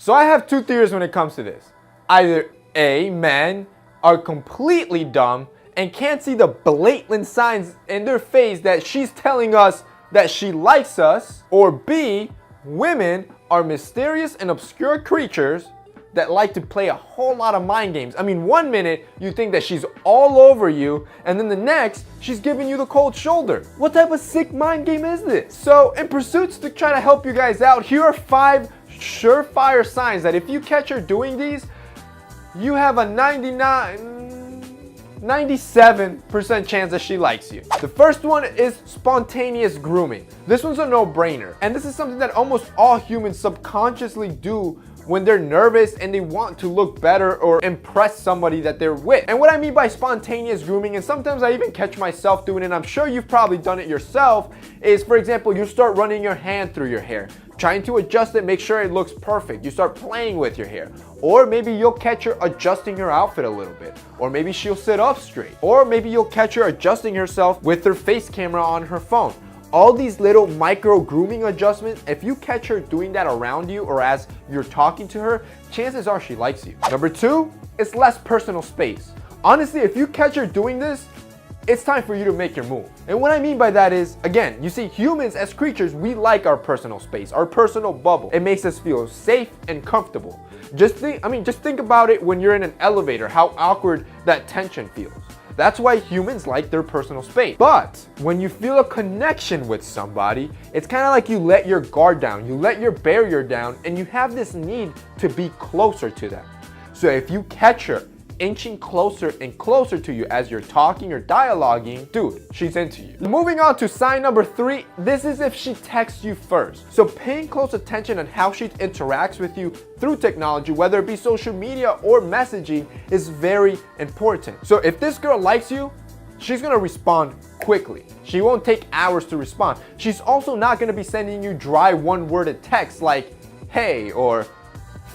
So I have two theories when it comes to this. Either A, men are completely dumb and can't see the blatant signs in their face that she's telling us that she likes us, or B, women are mysterious and obscure creatures that like to play a whole lot of mind games. I mean, one minute you think that she's all over you, and then the next she's giving you the cold shoulder. What type of sick mind game is this? So in pursuits to try to help you guys out, here are 5 surefire signs that if you catch her doing these, you have a 97% chance that she likes you. The first one is spontaneous grooming. This one's a no-brainer, and this is something that almost all humans subconsciously do when they're nervous and they want to look better or impress somebody that they're with. And what I mean by spontaneous grooming, and sometimes I even catch myself doing it, and I'm sure you've probably done it yourself, is, for example, you start running your hand through your hair, trying to adjust it, make sure it looks perfect. You start playing with your hair. Or maybe you'll catch her adjusting her outfit a little bit. Or maybe she'll sit up straight. Or maybe you'll catch her adjusting herself with her face camera on her phone. All these little micro grooming adjustments, if you catch her doing that around you or as you're talking to her, chances are she likes you. Number 2 is less personal space. Honestly, if you catch her doing this, it's time for you to make your move. And what I mean by that is, again, you see, humans as creatures, we like our personal space, our personal bubble. It makes us feel safe and comfortable. Just think about it when you're in an elevator, how awkward that tension feels. That's why humans like their personal space. But when you feel a connection with somebody, it's kind of like you let your guard down, you let your barrier down, and you have this need to be closer to them. So if you catch her inching closer and closer to you as you're talking or dialoguing, dude, she's into you. Moving on to sign number 3, this is if she texts you first. So paying close attention on how she interacts with you through technology, whether it be social media or messaging, is very important. So if this girl likes you, she's gonna respond quickly. She won't take hours to respond. She's also not gonna be sending you dry one-worded texts like, hey, or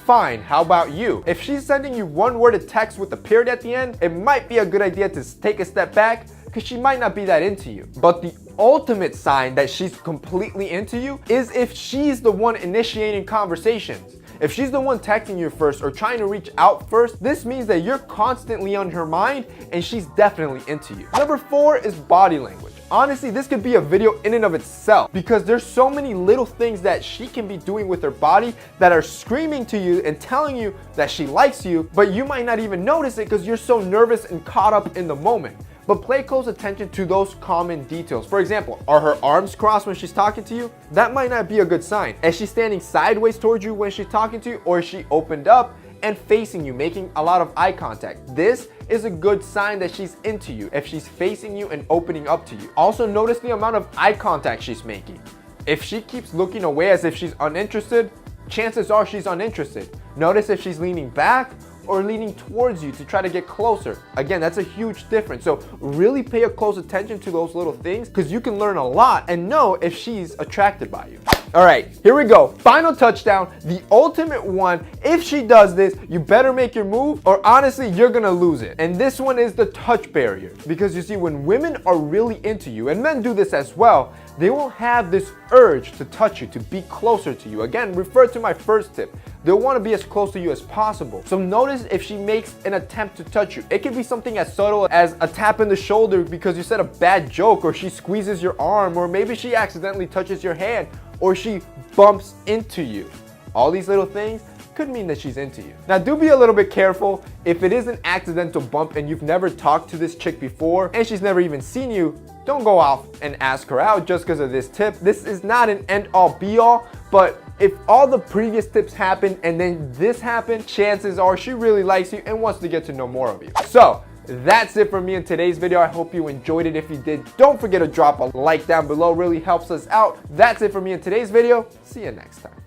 fine, how about you? If she's sending you one-worded text with a period at the end, it might be a good idea to take a step back because she might not be that into you. But the ultimate sign that she's completely into you is if she's the one initiating conversations. If she's the one texting you first or trying to reach out first, this means that you're constantly on her mind and she's definitely into you. Number 4 is body language. Honestly, this could be a video in and of itself because there's so many little things that she can be doing with her body that are screaming to you and telling you that she likes you, but you might not even notice it because you're so nervous and caught up in the moment. But pay close attention to those common details. For example, are her arms crossed when she's talking to you? That might not be a good sign. Is she standing sideways towards you when she's talking to you, or is she opened up and facing you, making a lot of eye contact? This is a good sign that she's into you if she's facing you and opening up to you. Also notice the amount of eye contact she's making. If she keeps looking away as if she's uninterested, chances are she's uninterested. Notice if she's leaning back or leaning towards you to try to get closer. Again, that's a huge difference. So really pay a close attention to those little things because you can learn a lot and know if she's attracted by you. All right, here we go. Final touchdown, the ultimate one. If she does this, you better make your move or honestly, you're gonna lose it. And this one is the touch barrier. Because you see, when women are really into you, and men do this as well, they will have this urge to touch you, to be closer to you. Again, refer to my first tip. They'll want to be as close to you as possible. So notice if she makes an attempt to touch you. It could be something as subtle as a tap in the shoulder because you said a bad joke, or she squeezes your arm, or maybe she accidentally touches your hand, or she bumps into you. All these little things could mean that she's into you. Now do be a little bit careful. If it is an accidental bump and you've never talked to this chick before and she's never even seen you, don't go off and ask her out just because of this tip. This is not an end-all be-all, but if all the previous tips happen and then this happened, chances are she really likes you and wants to get to know more of you. So that's it for me in today's video. I hope you enjoyed it. If you did, don't forget to drop a like down below. Really helps us out. That's it for me in today's video. See you next time.